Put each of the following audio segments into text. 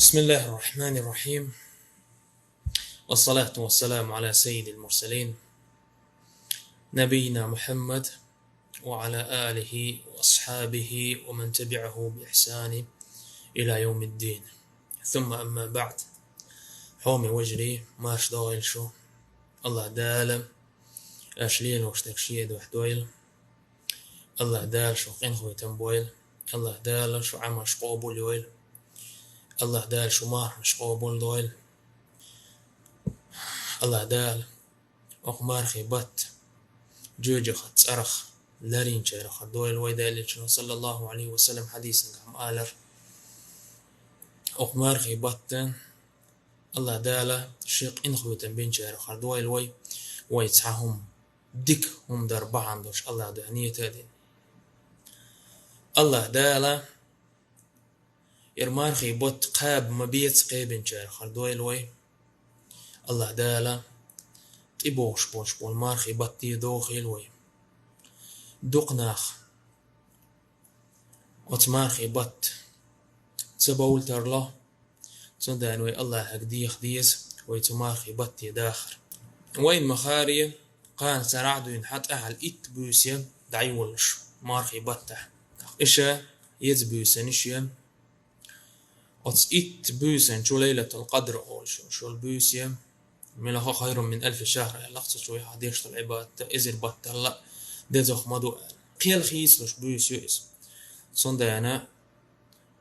بسم الله الرحمن الرحيم، والصلاة والسلام على سيد المرسلين نبينا محمد وعلى آله وأصحابه ومن تبعه بإحسان إلى يوم الدين. ثم أما بعد، حومي وجري ماش دويل شو الله دالم أشليل وشتك شيد وحدويل الله دال شو قنخوي تنبويل الله دال شو عمر شقوبول يويل الله دال شو مار شقوبول دويل الله دال أقمار خيبت جوجة خت أرخ لارين شارخ دويل ويدال صلى الله عليه وسلم حديثا عم آلر أقمار خيبت الله دالا شيق إنخوة بين شارخ دويل ويتسعهم ديك هم دربع عندوش الله دهنية تادين الله دالا إرمار خيبت قاب مبيت قيبين شارخ دويل الله دالا تبوش بوش بول مار خيبت دي دوخيل دقناخ وتمار خيبت تبول ترلا تندان الله هكديخ ديز ويتمار خيبت داخر وين مخاري قان سرعدو ينحط أهل إت بوسيا دعيولش مار خيبت إشا يزبوسا نشيا وتس إت بوسا شو ليلة القدر أول شو البوسيا ملها خير من 1000 شهر لقصة شوي حديش العباد إزر بطل دزخ مدو قيل خيس لش بوس يؤس صندانا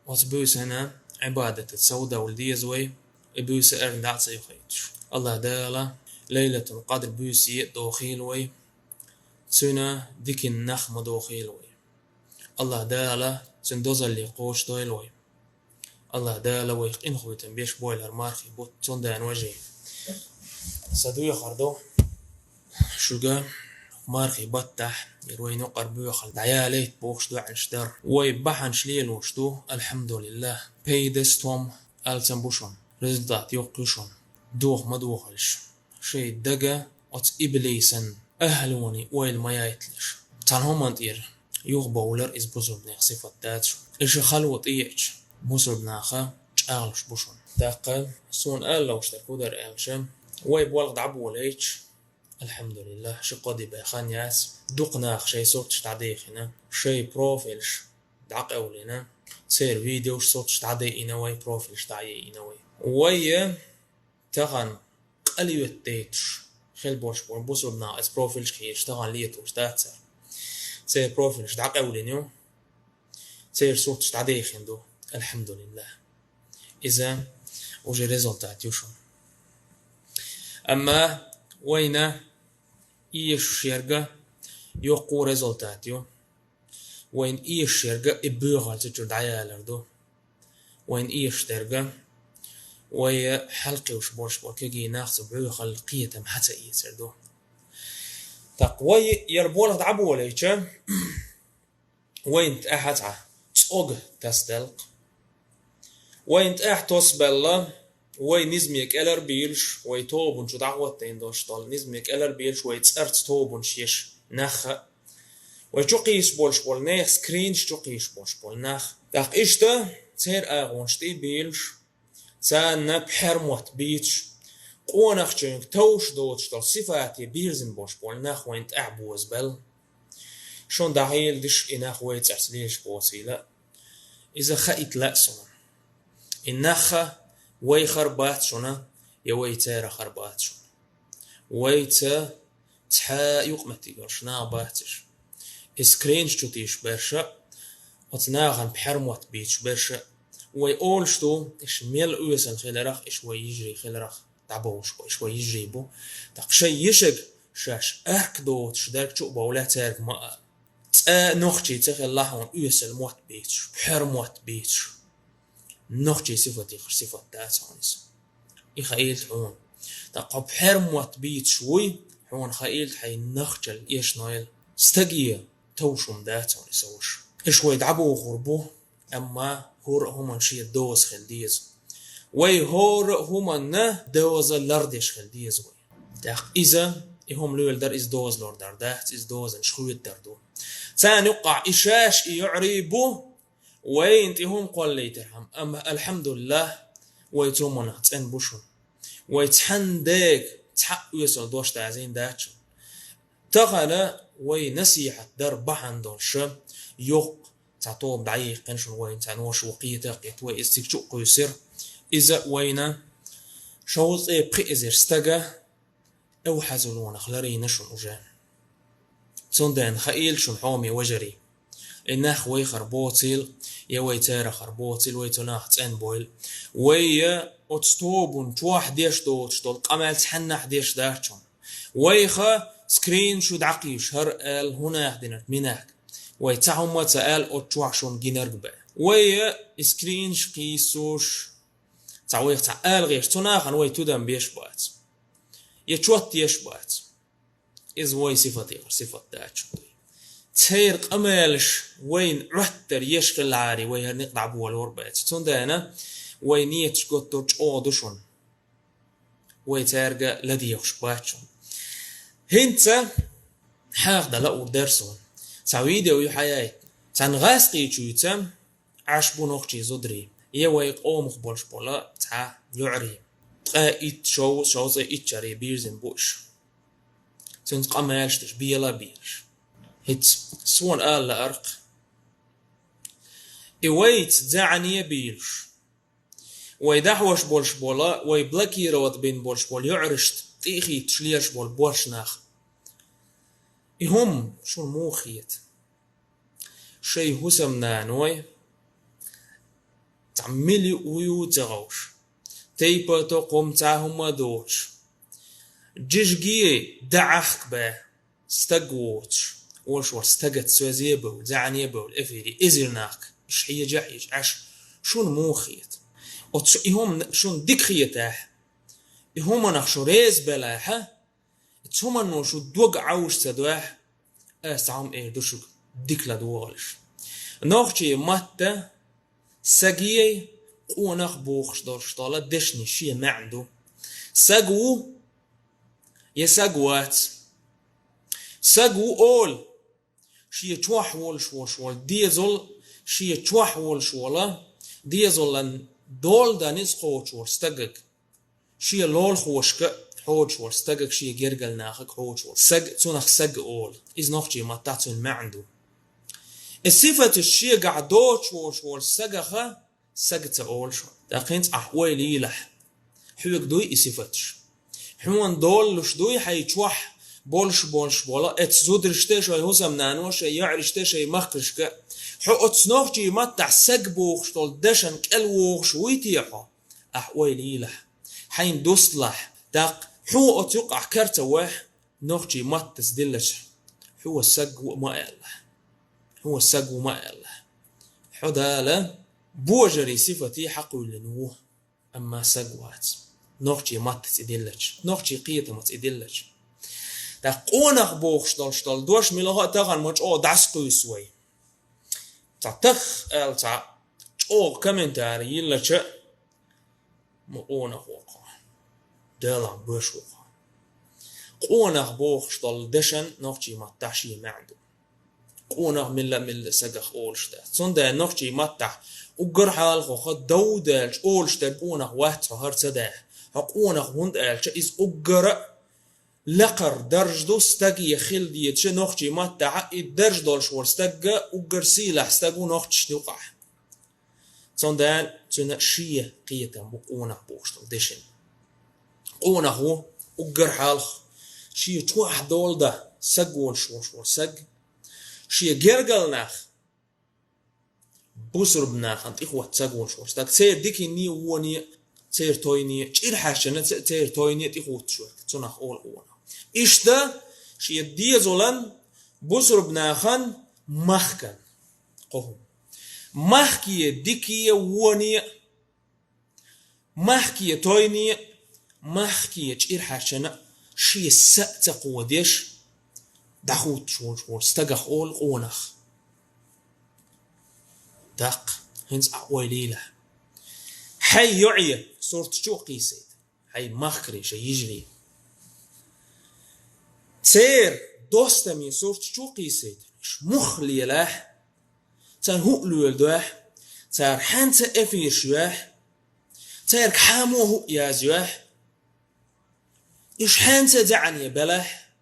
وتبوس هنا عبادة السودة والديزوي بوس أرن دعت سيخيتش الله دالا ليلة القدر بوسي دوخيلوي سنة ديك النخ مدوخيلوي الله دالا سندوز اللي قوش دويلوي الله دالا ويقين خويتن بيش بويلر مارخي بوت صندان وجهي سدوية خردو شوغا مارخي بطح يروي نقر بيوخل دعياليت بوخش دو عن شدر ويبحن شليل وشتو الحمد لله بيدستوم ألسنبوشون رزدات يوقيشون دوخ مدوخلش شي دقا وات إبليسن أهلوني ويل ما يايتلش تانهم انتير يوغ بولر إز بوزر بنيخ صفات داتشو إيش خلوط إيش بوزر بناخا جعلش بوشون داقل سون لو اشتركو در ألشم ويبولغ دعبو ليش الحمد لله شي قدي باخان ياس دقناخ شي صوت تعديخ هنا شي بروفيلش دعق أولينا تصير فيديوش صوت تعدي إنوي بروفيلش تعي إنوي ويا تغن قليوت ديتش خيل بوش بوصل بنا اس بروفيلش خيش تغن ليتوش تاتسر تصير بروفيلش دعق أولينيو تصير صوت تعديخ هندو الحمد لله إذا وجي ريزولتات يوشون أما وينا إيش شيرجا يقو ريزولتاتيو وين إيش شيرجا إبوغال تجر دعيالردو وين إيش ترجا ويا حلقي وش بورش بوركيجي ناخذ بوغال قيتم حتى إيسردو تقوي يربوله دعبو ليش وين تأحت تصوغ تستلق وين تأح تصبلا وي نزميك ألر بيلش وي توبون شو دعوة تيندوش طال نزميك ألر بيلش وي تسأرت توبون شيش نخ وي شو قيش بولش بول نيخ سكرينش شو قيش بولش بول نخ داق إشتا تير آغون شتي بيلش تانا بحرموت بيتش قونخ جنك توش دوتش طال صفاتي بيرزن بولش بول نخ وين تأعبوز بل شون دعيل دش إنخ وي تسأرتليش بوسيلة إذا خايت لأسون إنخ وي خربات شونا يوي تيرا خربات شونا وي تا تحا يقمتي قرشنا باتش اسكرينش تيش برشا وتناغن بحرموت بيتش برشا وي أولشتو إش ميل أويسن خيلرخ إش وي يجري خيلرخ تعبوش إش وي يجري بو تقشي يشق شاش أركدو تشدرك شو بولا تارك ما نوختي تخي اللحون أويسن موت بيتش بحرموت بيتش نوختي صفتي خر صفات داتونس خيلت حون تقب حرموت بيت شوي حون خيلت حي نخجل إيش نايل استقيا توشم داتونس وش إيش ويدعبو غربو أما هور هما شي دوز خلديز وي هور هما نه دوز لردش خلديز وي داق إذا هم لول در إز دوز لور در داخت إز دوز نشخويت دردو ثاني يقع إشاش يعريبو وين تهم قول لي ترهم أما الحمد لله ويتومنا تن بوشون ويتحندق تحق يوصل دوش تعزين داتشون تغنى وينسيحة در بحن دولش يوق تعطوب دعيق قنشون وين تعنوش وقيتة قيت ويستيكشو قيسر إذا وين شوز بقي إزر استجا أو حزلون خلري نشون أجان صندان خيل شون حومي وجري إنه وي خربوتيل يوي تارا خربوتيل وي تناح تان بويل وي أتستوبون تواح ديش دوتش دول قمال تحنح ديش داشون وي خا سكرين شو دعقيش هر آل هنا يحدينات مناك وي تعهم ما تقال أتواح شون جينرق با وي سكرين شقيسوش تعويق تعال غيش تناخن وي تودم بيش بات يتشوت يش بات إز وي صفة داشون تير قمالش وين رحتر يشغل عاري وين نقطع بوال وربات تندانا وين يتشقطر تشقودشون وين تارجع لدي يخشباتشون هنتا حاخد لقو درسون سعيدة ويحياة تنغاسقي تشويتم عشبو نوخشي زدري يوي قوم خبولش بولا تا يعري تقايت شوزي اتشاري بيرزن بوش تنت قمالش تشبيلا بيرش هيت سوون آل لأرق إويت زعني بيلش ويدحوش بولش بولا ويبلكي روت بين بولش بول يعرشت تيخي تشليش بول بولش ناخ إهم شو الموخيت شي هسم نانوي تعملي ويو تغوش تيبا تقوم تاهم دوش جيجي دعخك با استقوتش وش استجت سوزيبو زعنيبو الافيري ازرناك ايش هي جايج عش شون موخيت هم شون ديكخيته هم انا شو ريز بلاها هم انه شو دوق عوش تدوح اسعم ايه دوشو ديكلا دوالش نوخشي ماتا ساقيي قوناخ بوخش دورش طالة دشني شي ما عنده ساقو يساقوات ساقو اول شي تشوح وول ديزل شي تشوح ولا ديزل لن دول دانيز خوش وول استقق شي لول خوشك خوش وول استقق شي جرجل ناخك خوش وول سق تونخ سق اول إز نوخشي ما تاتون ما عنده الصفة الشي قعدوش وول سقخه سقت اول شو داقينت احوالي لح حوك دوي صفتش حوان دول لش دوي حي تشوح بولش بولا اتزودرشتش اي هوسم نانوش يعرشتش اي مخكشك حو اتسنوخجي متع سقبوخش طول دشن كالوخش ويتيحو احوالي لح حين دوسلح داق حو اتيقع كرتوح نوخجي متس دلش حو السق وما يالح هو السق وما يالح حو دالا بوجري صفتي حقو لنوه اما سقوات نوخجي متس ادلش نوخجي قيته متس ادلش دا قونخ بوخشتال دوش ملوها تاغن مج او داسقو يسوي تا تخ ال تا او كومنتاري يلچ مو قونخ وقا دلا بوش وقا قونخ بوخشتال دشن نوخجي متاشي ما عنده قونخ مل سقخ اولشتا صندا نوخجي متح وقر حال خو دودلش اولشتا قونخ وات هرتدا قونخ هند الچ از اقر لقر درج دو استقي خلدي تش نوخجي ما تعقي درج دولش ورستقى وقرسي لحستقو نوخجش توقع صندان تنا شيء قيتا بقونا بوشتل دشن قونا هو وقر حالخ شيء تواح دول ده سقون شوش ورسق شيء جرقلناخ بوسر بناخ انت إخوة سقون شوش تاك تسير ديكي ني ووني تسير تويني تشير حاشا تسير تويني تيخوت شوك تناخ أول قونا إيش ده شيء ديزولن بوسر بناخن مخكن قهم مخكية ديكية ووني مخكية تويني مخكية تشير حاشا شيء سأتا قوديش دخوت شور استقخ أول قونخ دق هنز أعوالي له حي يعي صورت شو قيسيد حي مخكري شي يجري سير دوستمي صورت شو قيسيد مخلي له تان هقلو يلدوح تار حانت افير شوح تيرك حاموه يا زياح إيش حانسة زعني بلاح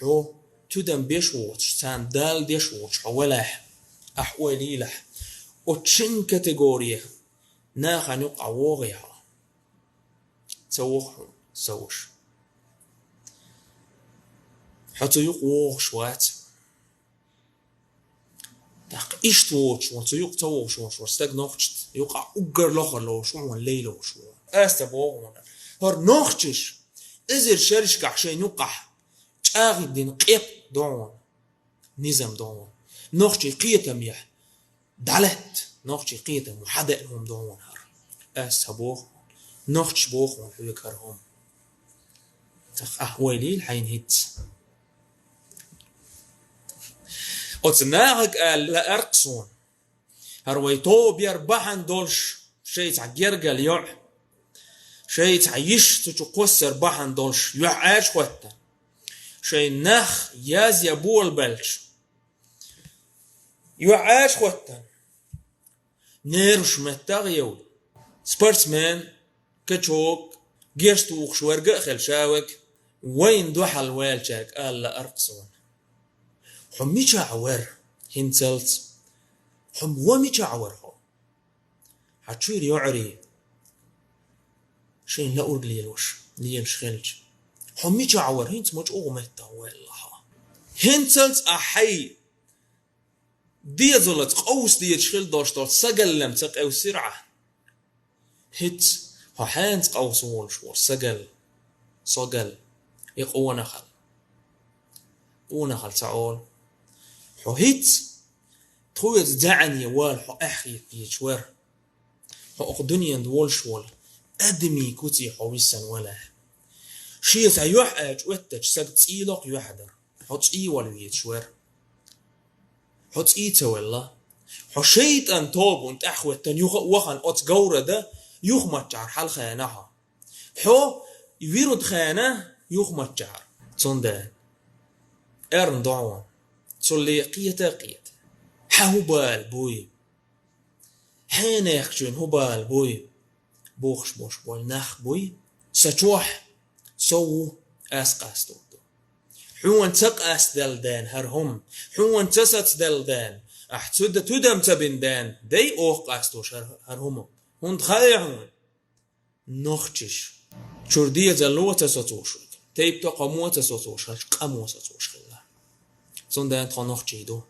حو تدم بيشوش تان دال ديشوش حولاح أحوالي لح وتشن كاتيجوريا ناخا نقع وغيها تسوخهم سوش حتى يقوغ شوات داق إيش توش وانتو يقتوغ شوش واستاق نوخشت يقع أقر لخر لو شو الليل وشو أستبوغ هر نوخشش إزر شرش كحشي نقح تاغي دين قيب دون نظام دون نوخشي قيتم يح دالت نوخشي قيتم وحدقهم دون هر أستبوغ نوخش بوغ ونحوكرهم تخ أحوالي الحين هيت أتناغك لا أرقصون هرويتو بيربحن دولش شيء تعجرجل يع شيء تعيش تتقوس ربحن دولش يع عاش خوتا شيء نخ ياز يبول بلش يع عاش خوتا نيرش متغيول سبورتسمان كتشوك جيرستوخ شورق خلشاوك وين دوحل والشاك ألا أرقصون حمي شعور هنسلت حم ومي شعورها حتشير يعري شين لا أرجلي يلوش ليش خلج حمي شعور هنت مج أغمتها والله هنسلت أحي دي زلت قوس دي تشخل داشتات سجل لم تقو سرعة هت هانت قوس والشور سجل سجل يقوى نخل ونخل تعال حهيت تخويت دعني وال حو أخي يشور حو أقدنيا دول شوال أدمي كوتي حويسا ولا شيث يحاج واتج سقط إيلق يحضر حط إيوال يشور حط إيتا والله حو شيت أن توب وانت أخوة وخن أت جورة ده يخمتجار حال خانها حو يويرد خانه يخمتجار صندان أرن دعوان صلي قية حهوبال بوي حينيخشون هوبال بوي بوخش بوش بول نخ بوي سچوح سو أسقاس دوتو حوان تقاس دلدان هرهم حوان تسات دلدان أحتود تدم تبندان دي أوخ قاستوش هرهم هند خايعون نخشش شردية زلوة تساتوش تيب تقاموة تساتوش هش قاموة تساتوش خلا زندان تخنخ جيدو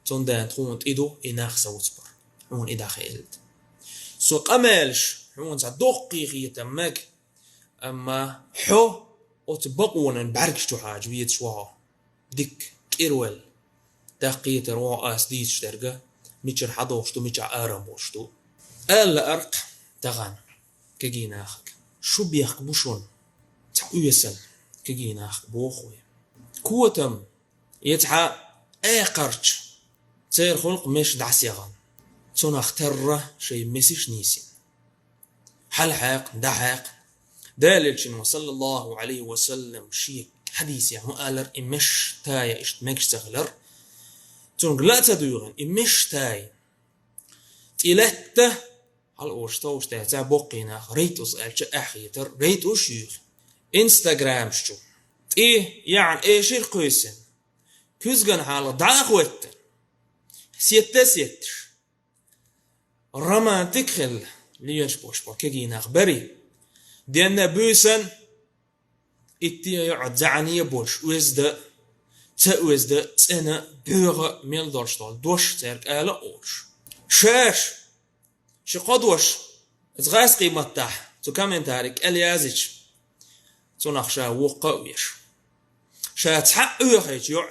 زندان تخون إيدو إناخ سوتبر حون إدا خيلت سو قمالش حون تعدوقي غيتمك أما حو أتبقونا نبركشتو حاج ويد شوها ديك كيرول دقية روا آس ديش درجة ميشر حدوشتو ميشر آراموشتو ألا أرق تغان كجيناخك شو بيخ بوشون تعويسل كجيناخ بوخوي كوتم يتحا قرش تير خلق مش دعسيغان تون اختره شي مسيش نيسين حل حاق دحاق دالل شنو صلى الله عليه وسلم شي حديث يعني مقالر إمش تايا إشت مكش تغلر تون لا تدوغن إمش تاي تيلته هل أوشتوش تاتا بوقينا ريتوس ألش أحيتر ريتو شيخ إنستغرام شو إيه يعني إيه شير قيسن كوزغن حالا داخوتن سيتر رومانتيك خل ليش بوش كجينا خبري دينا بوسن إتي يعد زعني بوش وزد تأوزد تأنا بيغ ميل دورشتال دوش ترك آلا أوش شاش شقدوش تغاس قيمة تح تو كامنتارك اليازيش تو نخشا وقويش شا تحق أوخيج يع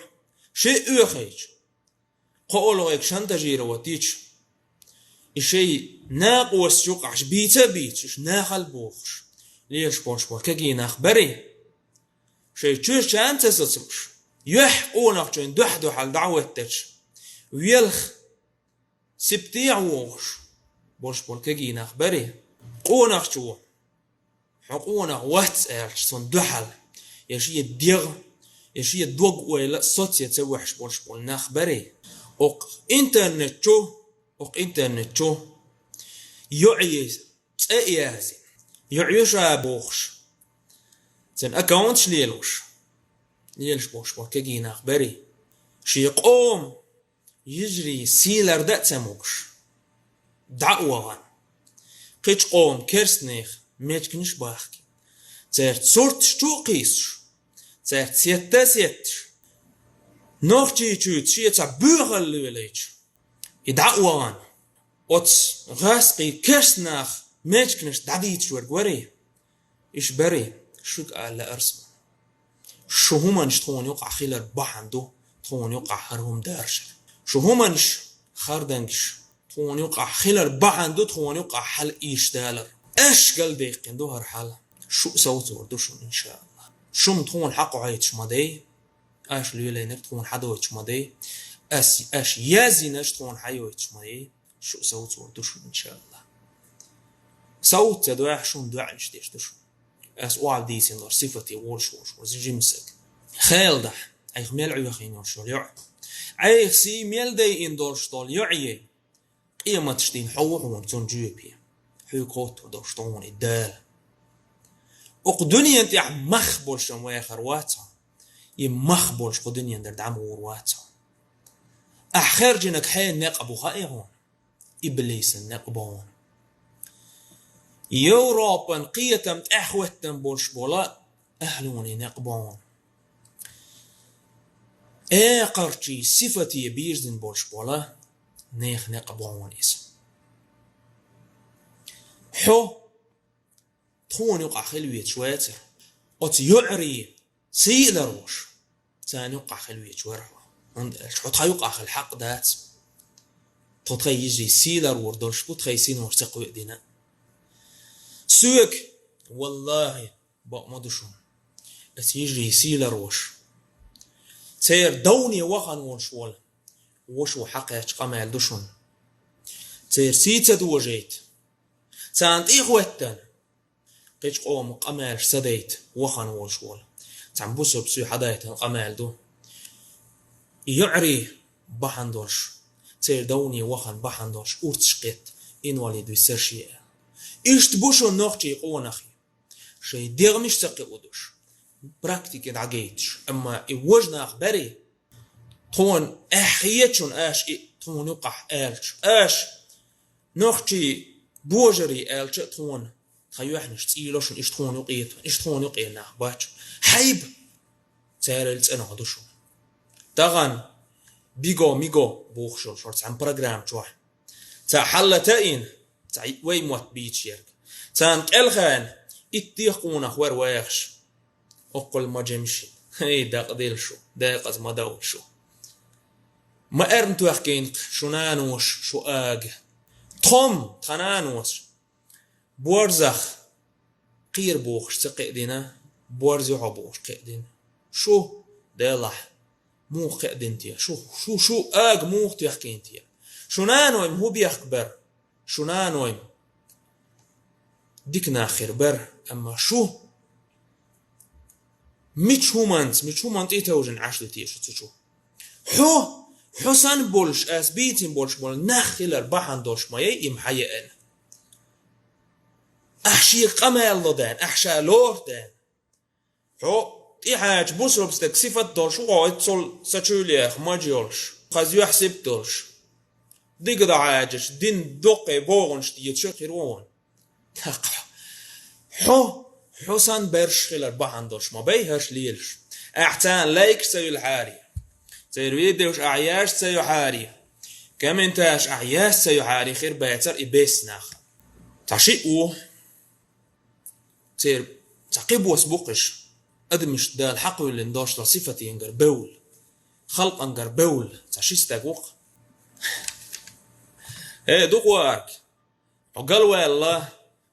شيء أوخيج قولوا إيك شانتاجير واتيش إشي ناقوس يقعش بيتا بيتش ناخل بوخش ليش بوش كجي نخبري شي تشوش شانتا ستوش يحقونك جين دحدو حال دعوتش ويلخ سبتيع ووخش بوش كجي نخبري قونك شو حقونك وات إيرش سون دحل يشي الديغ يشي الدوغ ويلا صوت يتسوحش بوش نخبري اوق انترنت شو يعي يازي يعيشها بوخش زين أكاونتش ليلش بوش بوكاجينا أخباري شي قوم يجري سيلر دات سموش دعوة قيش قوم كيرسنيخ ميتكنش باخكي زيرت صورت شتو قيسش زيرت سيتا سيتش نوختي تشوت شيتا بوغل لوليتش يدعوان أوتس غاسقي كيرسناخ ميتكنش دعديت شورق وري إيش بري شوك على أرسم شو همانش تخون يوقع خيلر بحندو تخون يوقع هرهم دارش شو همانش خاردنش تخون يوقع خيلر بحندو تخون يوقع حل إيش دالر إيش قال ديقين دو هرحل شو سوت وردوشون إن شاء الله شو تخون حقو عيتش مدي أش ليلينك تخون حدويتش مدي أش يازينش تخون حيويتش مدي شو سوت وردوشون إن شاء الله سوت دوح شون دوعنش ديش دوشون أس وعد ديسين دار صفتي وش جيمسك خيل ده أي ميل عيو خينور شول يع أي سي ميل دي إن دار شتال يعي قيمة تشتين حوهم تون جيبي حيوكوت دار شتون الدال وقدنيا أنت مخبولش وياخر واتها يمخبولش قدنيا در دعم واتها أحخر جنك حين نقبو خائرون إبليس النقبون يوروبا قيتم تأخوتم بولش بولا أهلوني نقبون قرشي صفتي بيرزن بولش بولا نيخ نقبون اسم حو تخون يقع خلوية شواتر أت يعري سيئل روش تان يقع خلوية شوارها حو تخا يقع خل حق دات تخا يجري سيلر وردولش بو تخا يسين ورسقوي دينا سوك والله ما دشون يجري سيلر وش تير دوني وخن وشول وشو حقيقة قمال دشون تير سيتة دوجيت تانت إخوتن قيش قوم قمال سديت وخن وشول تان بوسو بسوي حدايت قمال دو يعري بحندوش تير دوني وخن بحندوش أورتشقيت إن والد ويسرشي إيش تبوشو نوختي يقون أخي شي ديغمش تقيقودوش براكتيك دعجيتش أما إوجنا أخباري تون أحياتشون آش تون يقح آلش آش نوختي بوجري آلش تون خيوحنش تسيلوشن إيش تون يقيت إيش تون يقينا أخباتش حيب تارلت أنا هدوشون تغن بيغو ميغو بوخشو شورت عن برنامج واحد تا حلتين وي موت بيتش يرك تان الخان اتيقونا خوار واخش اقل ما جمشي هي داق ديل شو داقز ما داول شو ما ارنتو اخكين شنانوش شو اج تخم تخنانوش بورزخ قير بوخش تقيدنا بورزي عبوش قيدين شو دالح مو قيدين تيا شو اج مو تيخكين تيا شنانو هو بيخبر شنانويم ديك ناخر بر أما شو ميتش هومانت إيتوجن عشل تيش تشو حسن بولش أسبيتين بولش بول ناخلر بحن دوش مايي إمحيئن أحشي قمال لدان أحشا لور دان إيحاج بوسرب ستكسيفت دوش وقايت صل ساتشوليخ ماجيولش خازيو حسب دوش ديك دعاجش دين دوقي بوغنش ديتشخيرون حسن برش خلال بحندوش ما بيهش ليلش احتان لايك سيو الحاري تيرويدوش اعياش سيو حاري كمنتاش اعياش سيو حاري خير بيتر ابيس ناخ تعشيقو تير تعقيب وسبوقش ادمش دا الحق اللي ندوش لصفتي انجر بول خلق انجر بول تعشيس تاقوق ايه دوق وارك وقال والله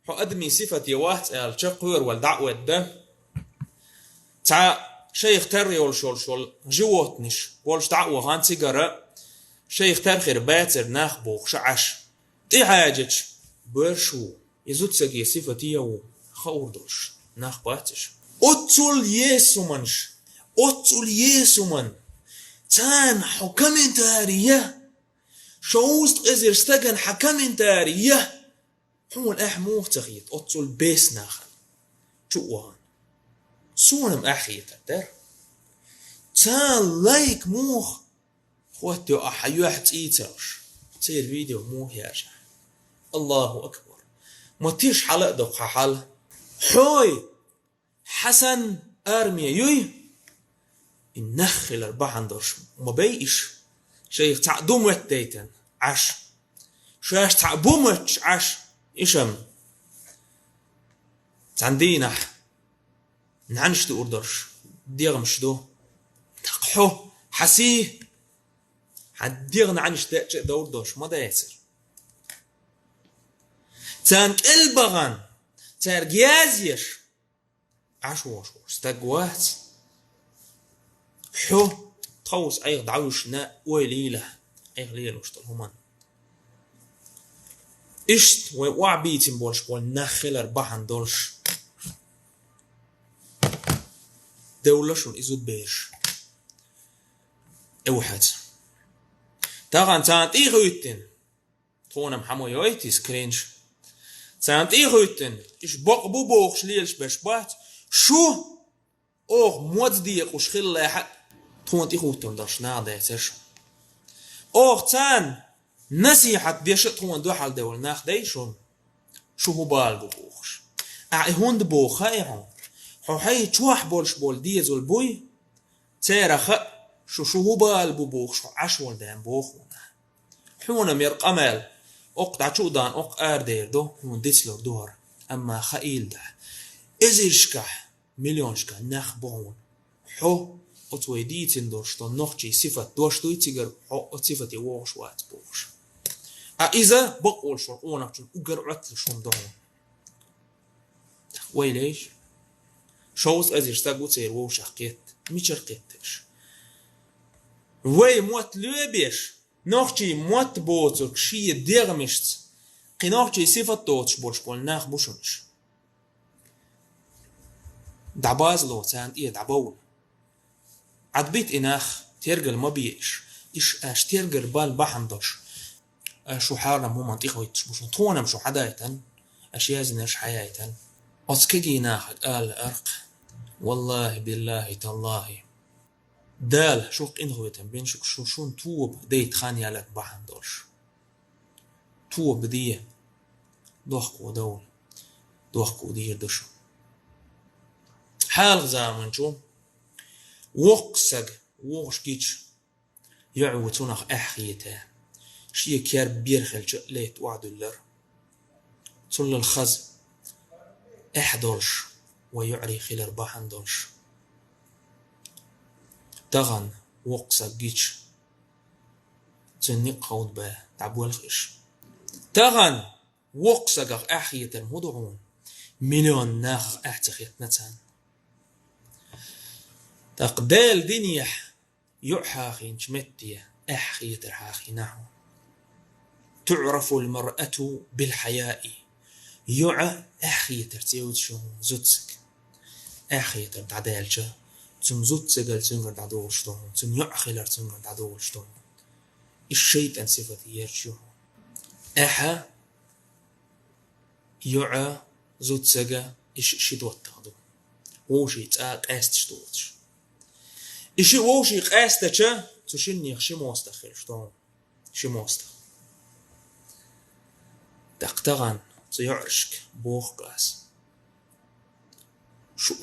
حو أدمي صفتي واحد الشقور والدعوة ده تع شيخ تري والشول جواتنش والش دعوة هان سيجارة شيخ ترخير باتر ناخبوخ شعش دي حاجتش برشو يزود سجي صفتي يو خوردوش ناخباتش أتول يسو من تان حكم تاريه شوست ازر استجن حكم تاريه حول موخ تخيط أتصل بيس ناخن شوان سونم أخيط در تان لايك موخ خواتي أحيو إيتاش تصير فيديو موخ يرجع الله أكبر ما تيش حلق دق حل حوي حسن أرمي يوي النخل أربعة درش ما بيش شيخ تعدوم وتيتن عش شاش تعبومش عش إيشم تعندينا نعنش تقول درش ديغ مش دو تقحو حسيه حديغ نعنش تأجئ دور درش ما دا يسر تانك البغان تارجيازيش عش وش استقوات حو تخوص أيغ دعوش ناء ويليله أيغ ليل وشتل همان إشت وعبيتين بولش بول نخل أربعان دولش دولشون إزود بيش أوحد تاغان تانت إيغ يتن تونم حمو يويتي سكرينش تانت إيغ يتن إش بق بوبوخش ليلش بشبات شو أوغ مود ديق وش خل لاحق تونت إيغ يتن درش نادا يتش أوغ تان نصيحة ديش تون دو حال دول ناخ ديشون شو هو بالغو بوخش هوند بوخا إيهون حو حي تشوح بولش بول ديزول بوي تيرخ شو هو بالغو بوخش عشول دان بوخونا حونا ميرق أمال أقطع شو دان أق آردير دو هون ديسلور دور أما خائيل ده إزيشكا مليونشكا ناخ بون حو أتوي ديتين دورشتون نوخشي صفة دوشتوي تيجر حو صفة يوغش وات بوخش إذا بقول شون أونك أجر عتل شون دون ويليش شوز أزير تقول سير ووش حقيت مش حقيتش وي موت لبيش نوخشي موت بوتك شي ديرمشت قنوخشي صفة توتش بولش بول ناخ بوشونش دعباز لو تان إيه دعبول عدبيت إناخ تيرجل ما بيش إيش أش تيرجل بال بحندش شو حارنا مو منطقة ويتشبوشون تونا مشو حدايتن أشياء ناش حيايتن أسكجي ناخد قال أرق والله بالله تالله دال شوق إنه يتنبين شو شون توب ديت خاني على بحن دولش توب دي دوخكو دول دوخكو دير دشو حال زامن شو وقسق وقش كيتش يعوتونخ أحيته شي كير بيرخل جقليت وعدولر تل الخز احدولش ويعري خيل رباحن دولش تغن وقسا جيتش تنق قود با تعبو الخش تغن وقسا جغ احية المدعون مليون ناخ احتخيت نتان تقدال دنيح يعحاخي نشمتية احية الحاخي نحو تعرف المرأة بالحياء يعى أخي ترتيود شو زوتسك أخي ترتعدالجا تم زوتسك التنقر تعدول شتون تم يعخلر تنقر تعدول شتون الشيطان صفة يرجو أحا يعى زوتسك إش شدوت تعدو ووشي تاق أستشتوتش إشي ووشي قاستشا تشني خشي موستخير شتون شي موستخ تقتغن تيعرشك بوخ قاس شو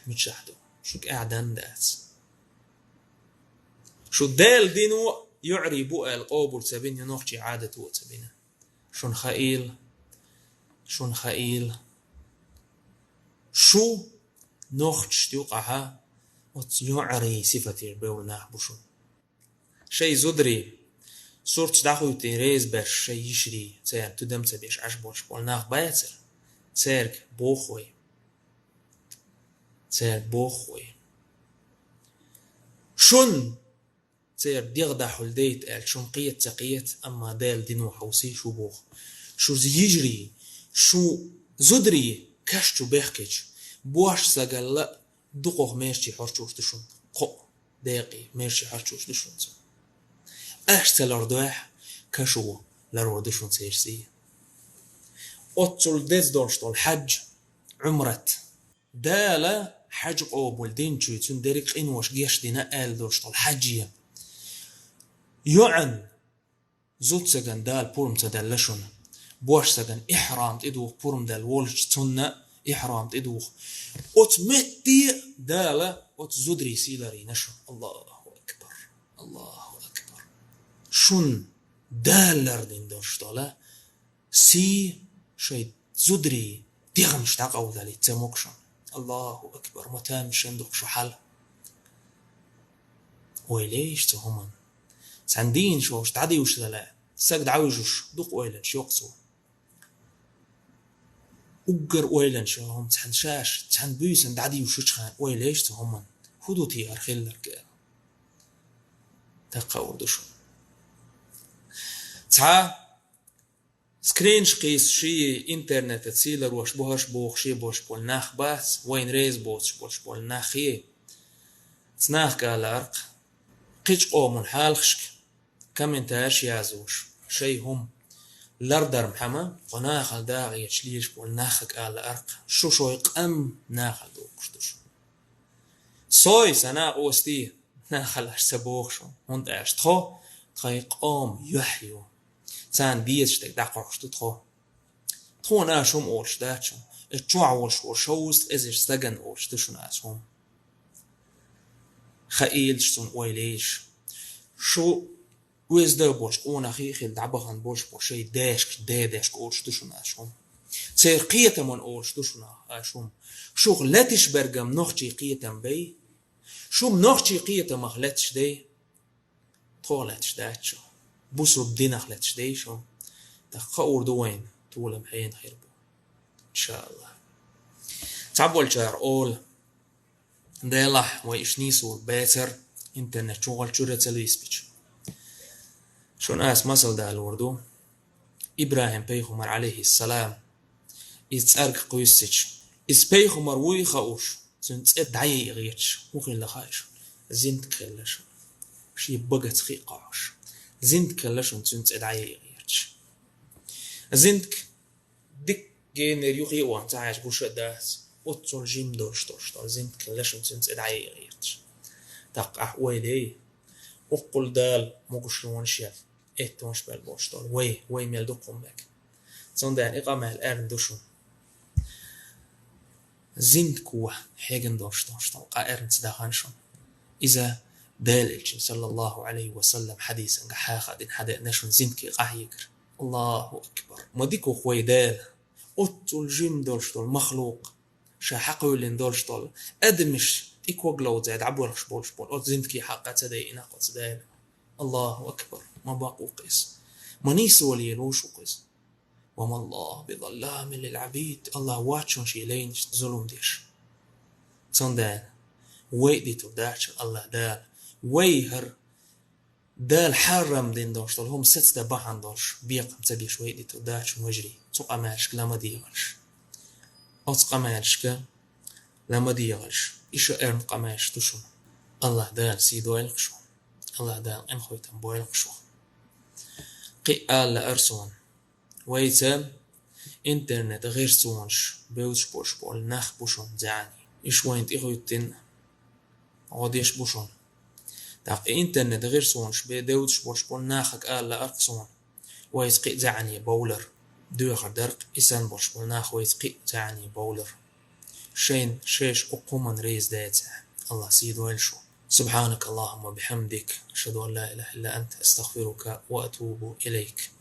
متشاهدو شو قاعدان دات شو دال دينو يعري بوء القوبل سبين ينوخشي عادة وتبين شون خائل شو نوخش تيوقعها وتيعري صفتي البول ناحبشون شي زدري صورت داخل تيريز باش شي يشري تير تدم تبيش عشبوش بولناخ بايتر تيرك بوخوي شون تير ديغدا حلديت قال شون قيت تقيت أما دال دينو حوسي شو بوخ شو يجري شو زدري كشتو بيحكيش بوش ساقل لا دقوغ ماشي حرشوش دشون قو داقي ماشي حرشوش دشون أشتل أردوح كشو لرودشون سيرسي أتصل ديز دورشتول حج عمرت دالا حج قوبول دينشو تندرك إنوش جيش دينا آل دورشتول حجية يعن زوت سجن دال بورم تدلشون بوش سجن إحرام تدوخ بورم دال وولش تنا إحرام تدوخ أتمتي دالا أتزدري سيلاري نشون الله أكبر الله أكبر شون دالر دين دورشتولا سي شيء زدري تغمش تقو ذلك تموكشون الله أكبر متامش عندك شو حل ويليش تهمن سندين شوش تعدي وش لا سجد عوجوش دوق ويلن شوقسو أجر ويلن شو هم تحن شاش تحن بيسن تعدي وش خان ويليش تهمن خدوتي أرخيل لك تقاور دوشون تها سكرين شقيس شي انترنت تسيلر واش بوهش بوخ شي بوش بول ناخ باس وين ريز بوش بوش بول ناخيه تناخ قال أرق قيش قومون حالخشك كمنتاش يازوش شي هم لردر محمد وناخل داغي يشليش بول ناخك قال أرق شو شو يقم ناخل دوكشتوش صوي سناق وستي ناخل أشتبوخ شو هند أشتخو تخي قوم يحيو تان ديشتك داقوشتو تخو ناشوم أولش داتشو اتشوع ولش وشوست ازش سجن أولش تشو ناسهم خيلشتون ويليش شو ويز دا بوش قونا خيخيل دعبخان بوش بوشي داشك داشك أولش تشو ناسهم سير قيتم أولش تشو ناسهم شو غلاتش برقم نوخشي قيتم بي شو منوخشي قيتم أغلاتش دي تغلاتش داتشو بوسو بدين أغلاتش دي شو تقاور دوين تولم حين خيربو إن شاء الله تعبوا الجار أول ديلاح وإشنيسو باتر إنترنت شغل شورة تلويس بيش شو ناس مسل دا الوردو إبراهيم بيخمر عليه السلام يتسأرق قويسيش إس بيخمر ويخاوش زنت ادعي غيرش مخين لخايش زنت كلش شي بقت خيقاش زنت كلش زنت ادعي غيرش زنتك ديك جينر يوغي وان تعاش بوش داس أتصل جيم دوش زنت كلش زنت ادعي غيرش تقع ويلي وقل دال مقشلون شيف تونش بالبوشتول وي ميل دوكم بك زندان إقامة الأرن دوشون زند كوه حيجن دوشتول قائرن تداخنشون إذا دال صلى الله عليه وسلم حديثا قحاخا دين حدا نشون زند كي قايقر الله أكبر مديكو خوي دال أطول جيم دوشتول مخلوق شاحقولين دوشتول أدمش إكوغلو زاد عبورش بولش بول أط زند كي حقا تدي إنا قد دال الله أكبر ما باقو قيس منيس وليلوش قيس وما الله بظلام للعبيد الله واتشون شيلين ظلم ديش صندان ويدي توداش الله دال ويهر دال حرم دين دوشتل هم ست دبحان دوش بيقم تبيش ويدي توداش وجري تقع مالشك لما ديغلش أو تقع مالشك لما ديغلش إيش إرن قماش تشون الله دال سيدو يلقشون الله دال إن خويتم بويلقشو قيال لأرسون ويتم إنترنت غير سونش بيوش بوش بول ناخ بوشون زعني إيش وينت إخويتين عوديش بوشون داق إنترنت غير سونش بيدوش بوش بول ناخك آل لأرقصون ويتقي زعني بولر دوخر درق إسان بوش بول ناخ ويتقي زعني بولر شين شيش أقومن ريز داتا الله سيد ويلشو سبحانك اللهم بحمدك أشهد أن لا إله إلا أنت أستغفرك وأتوب إليك